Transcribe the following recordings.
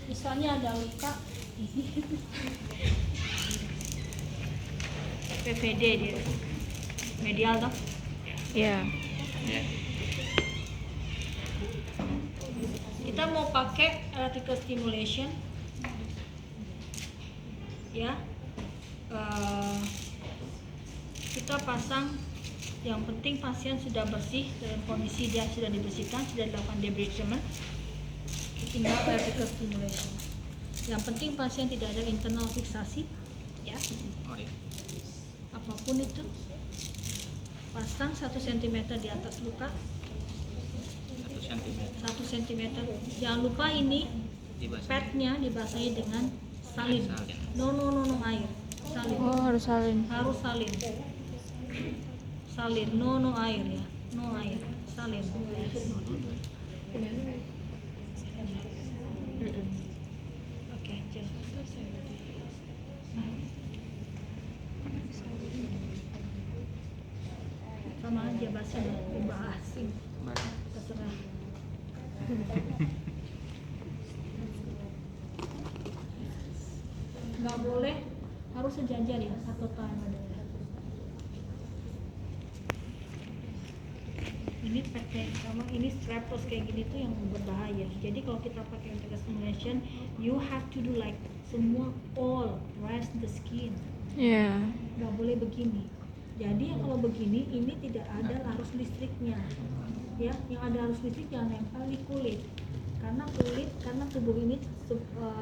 Misalnya ada luka PVD dia medial toh? Ya. Kita mau pakai electrical stimulation ya. Kita pasang, yang penting pasien sudah bersih, dalam kondisi dia sudah dibersihkan, sudah dilakukan debridement, tinggal electrical stimulation. Yang penting pasien tidak ada internal fiksasi ya. Apapun itu, pasang 1 cm di atas luka, 1 cm. Jangan lupa ini padnya dibasahi dengan salin. No air. Salin. Oh, harus salin. Harus salin. Salin, no air ya. No air, salin. Oke, sama aja bahasa asing. Terserah. Nggak boleh, harus sejajar ya, satu tangan. Ini pakai sama ini strapless kayak gini tuh yang berbahaya. Jadi kalau kita pakai electrical stimulation, you have to do like semua all rest the skin. Ya. Nggak boleh begini. Jadi kalau begini ini tidak ada arus listriknya. Ya, yang ada arus listrik yang nempel di kulit. Karena tubuh ini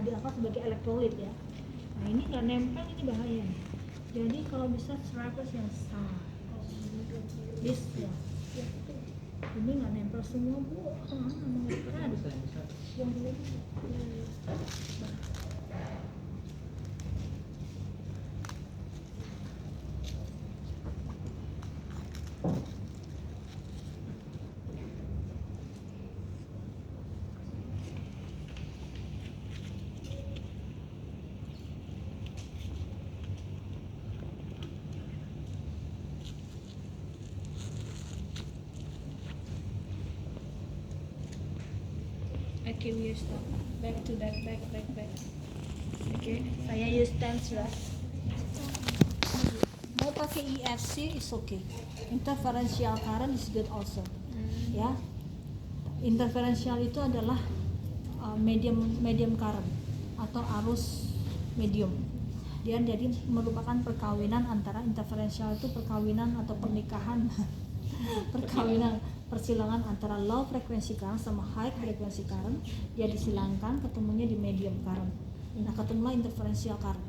dianggap sebagai elektrolit ya. Nah ini nggak nempel, ini bahaya. Jadi kalau bisa strapless yang sah. This ya. Ini nggak nempel semua bu. Keren. Yang dulu. Okay, we use that. Back to back. Okay, saya use tense ya. Mau pakai EFC is okay. Interferential current is good also. Ya, interferential itu adalah medium current atau arus medium. Dia jadi merupakan perkawinan antara interferential itu perkawinan atau pernikahan persilangan antara low frequency current sama high frequency current. Dia disilangkan, ketemunya di medium current. Nah, ketemulah interferential current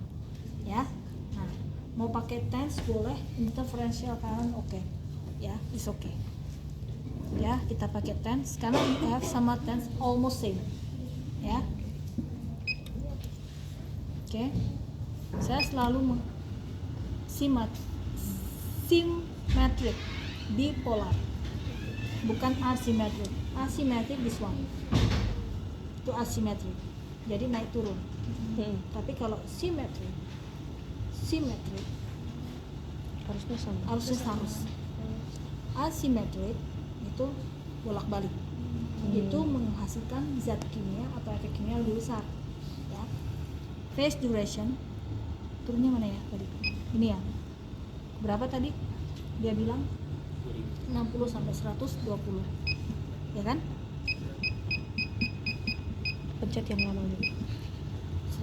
ya. Nah, mau pakai tense boleh, interferential current oke. Ya, is okay ya. Kita pakai tense karena EF sama tense almost same ya. Oke. Saya selalu symmetric, bipolar, bukan asymmetric. Asymmetric this one itu asymmetric, jadi naik turun. Tapi kalau symmetric Harusnya sama. harus. Asymmetric itu bolak balik. Itu menghasilkan zat kimia atau efek kimia lebih besar ya. Phase duration turunnya mana ya tadi? Ini ya. Berapa tadi? Dia bilang 60 sampai 120. Ya kan? Pencet yang lama dulu.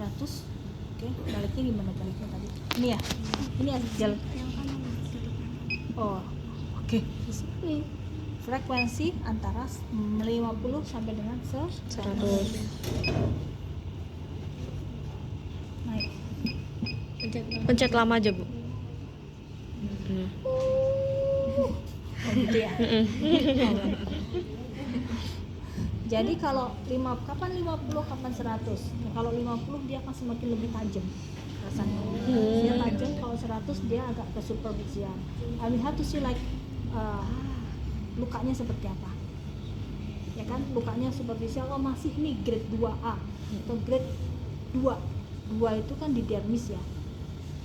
100. Oke, baliknya gimana baliknya tadi? Ini ya. Ini gel. Oh, oke. Di sini frekuensi antara 50 sampai dengan 100. Naik. Pencet lama aja, Bu. Oh, gitu ya. Jadi kalau kapan 50, kapan 100. Nah, kalau 50 dia akan semakin lebih tajam rasanya. Dia tajam, kalau 100 dia agak ke superficial. I will have to see like lukanya seperti apa. Ya kan, lukanya superficial, oh masih nih grade 2A atau grade 2. 2 itu kan di dermis ya.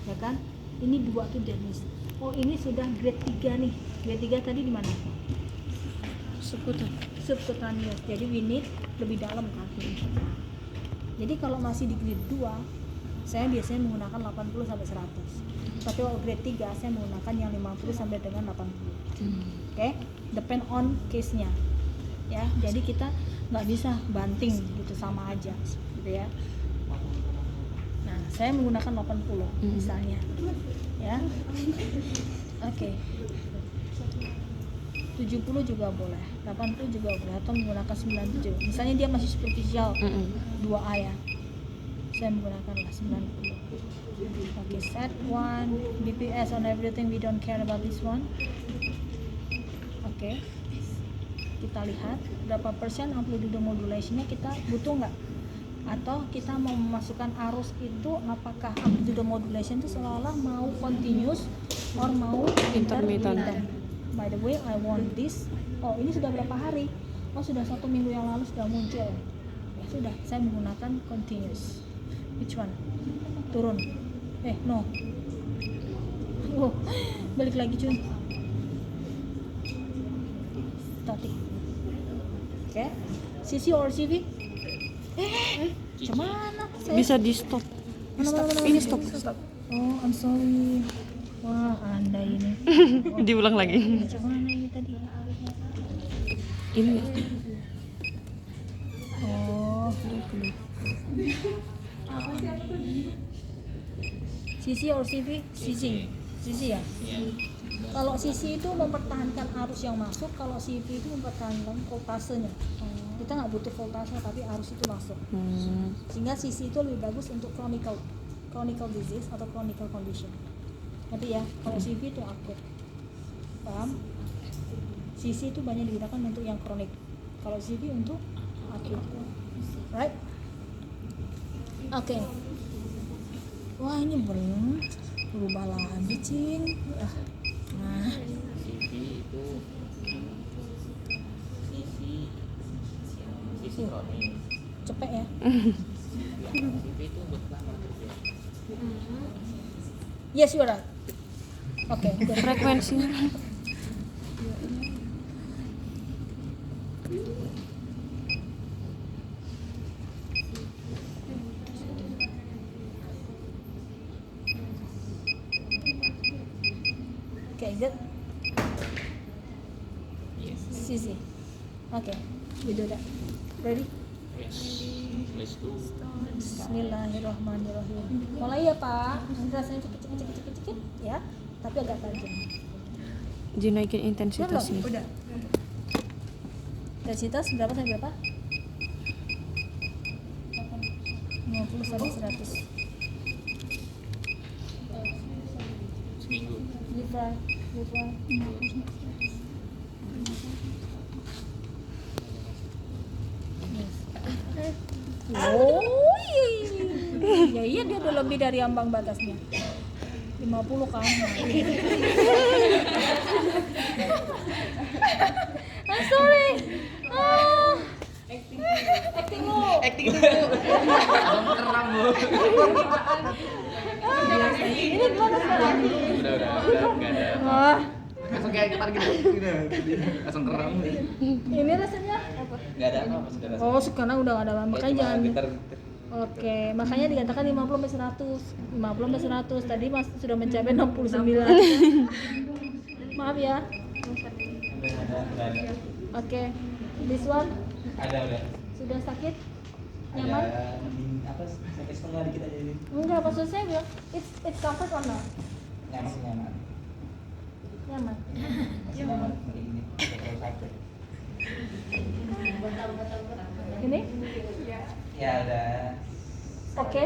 Ya kan? Ini 2 itu dermis. oh ini sudah grade 3 nih. Grade 3 tadi di mana? Subcutaneous. Jadi we need lebih dalam kan. Jadi kalau masih di grade 2, saya biasanya menggunakan 80 sampai 100. Tapi kalau grade 3 saya menggunakan yang 50 sampai dengan 80. Oke, depend on case-nya. Ya, jadi kita nggak bisa banting gitu sama aja gitu ya. Nah, saya menggunakan 80 misalnya. Ya. Oke. 70 juga boleh, 80 juga boleh, atau menggunakan 97. Misalnya dia masih superficial 2A ya, saya menggunakanlah 90. Oke, set 1 BPS on everything, we don't care about this one. Oke, kita lihat berapa persen amplitude modulationnya kita butuh nggak, atau kita mau memasukkan arus itu apakah amplitude modulation itu seolah-olah mau continuous or mau intermittent. By the way, I want this. Oh, ini sudah berapa hari? Oh, sudah 1 minggu yang lalu sudah muncul. Ya sudah, saya menggunakan continuous. Which one? Turun. No. Oh, balik lagi cuy. Static. Oke. CC or CV? Cuman Bisa di stop. Mana? Ini stop. Oh, I'm sorry. Wah, Anda ini. Diulang lagi. Macam mana ini tadi? Ini. Oh. CC or CV? CC ya? Kalau CC itu mempertahankan arus yang masuk, kalau CV itu mempertahankan voltasenya. Kita nggak butuh voltase, tapi arus itu masuk. Sehingga CC itu lebih bagus untuk chronic disease atau chronic condition. Nanti ya, kalau CV itu akut. Paham? CC itu banyak digunakan untuk yang kronik. Kalau CV untuk akut. Right? Oke. Wah, ini belum berubah lagi, Cing. Nah, sisi kronik. cepet ya. CV itu untuk lama kerja. Yes, you are right. Oke, Frekuensinya. Okay, good. Yes. CC. Okay, we do that. Ready? Yes. Let's do. Bismillahirrahmanirrahim. Mulai ya Pak. Rasanya cepet ya, tapi agak tajam. Dinaikin Udah intensitasnya. belum? Udah. Intensitas berapa sampai berapa? 50 sampai 100. Seminggu. Libra. Oh, iya dia udah lebih dari ambang batasnya. 50 kan. I'm sorry. Acting lu. Keram bu. Ini gimana sekarang? Udah nggak ada. Wah, Langsung kayak ketar gitu. Langsung keram. ini rasanya apa? Nggak ada apa sudah rasa. Oh, sekarang udah gak ada apa, makanya jangan. Getar. Oke, makanya dikatakan 50 sampai 100. 50 sampai 100. Tadi Mas sudah mencapai 69. Maaf ya. Udah ada. Oke. This one Ada udah. sudah sakit? Nyaman? Apa sakit setengah dikit aja ini. Enggak, maksud saya bilang it's comfort or not? Nyaman. Nyaman. Nyaman. Ini kalau sakit. Ini? Ya udah. Oke.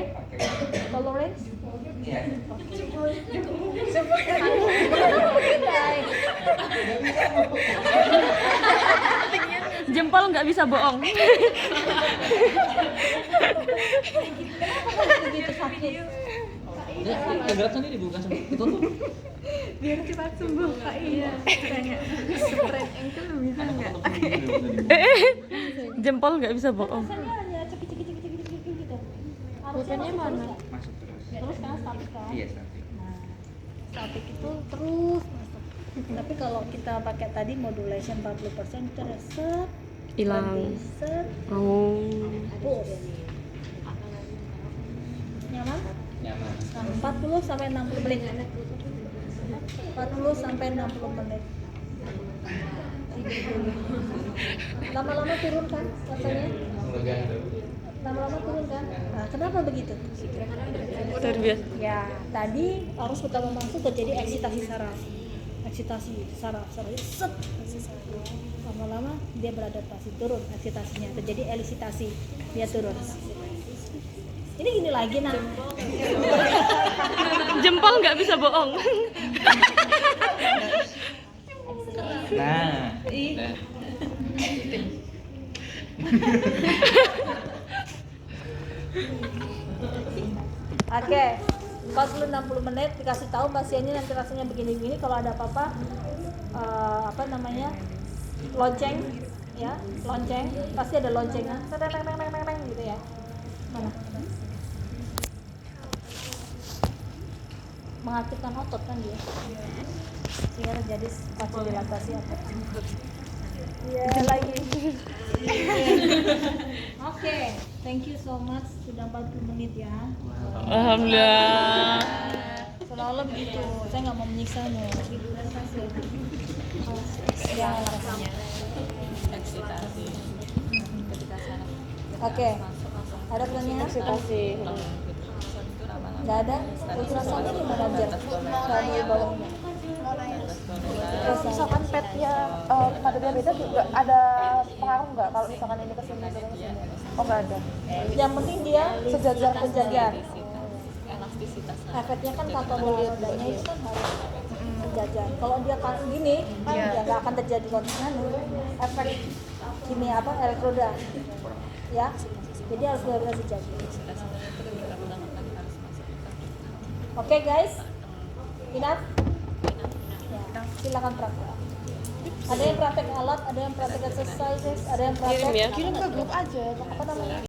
Tolerance? Iya. Jempol nggak bisa bohong. Begitu sakit. Ya, gerak sendiri bukan sendiri. Ditutup. Biar cepat sembuh Kak. Iya. Tanya spread ankle bisa nggak? Jempol nggak bisa bohong. Rasanya hanya cekik gitu. Harusnya Bukannya masuk mana? terus nggak? Masuk terus. Terus kan statis kan? Iya, statik. Nah, statik itu terus masuk. Tapi kalau kita pakai tadi modulation 40% kita udah set Hilang. berhenti, set Oh. push. Nyaman? Nyaman. Nah, 40 sampai 60 menit. 40 sampai 60 menit. Lama-lama turun kan rasanya? Lega tuh. Lama-lama turun kan? Nah, kenapa begitu? Luar biasa. Ya, tadi arus pertama masuk terjadi eksitasi saraf. Eksitasi saraf, set. Lama-lama dia beradaptasi, turun eksitasinya, terjadi elisitasi, dia turun. Ini gini lagi nah. Jempol nggak bisa bohong. Nah. Udah. Oke, 40-60 menit dikasih tahu pasiennya nanti rasanya begini-begini. Kalau ada apa-apa, apa namanya, lonceng, ya, lonceng, pasti ada loncengnya, gitu ya. Mana? Mengaktifkan otot kan dia, sehingga terjadi vasodilatasi otot. Iya lagi. Oke, thank you so much sudah 40 menit ya. Alhamdulillah. Seolah-olah begitu, saya nggak mau menyiksamu. Ya, rasanya. Oke, ada pertanyaan? Nggak ada? Ultrasoundnya di mana aja? Nggak di bawahnya. Terus misalkan petnya pada diabetes juga ada pengaruh nggak kalau misalkan ini kesini ke sini? Oh nggak ada. Yang penting dia sejajar. Efeknya kan kantong rodanya itu kan harus sejajar. Kalau dia gini, kan ya nggak akan terjadi efek gini apa elektroda, ya. Jadi harus benar-benar sejajar. Oke guys, enough. Ya, silakan praktek. Ada yang praktek alat, ada yang praktek exercises, ada yang praktek Kirim ya. Kirim ke grup aja. apa namanya?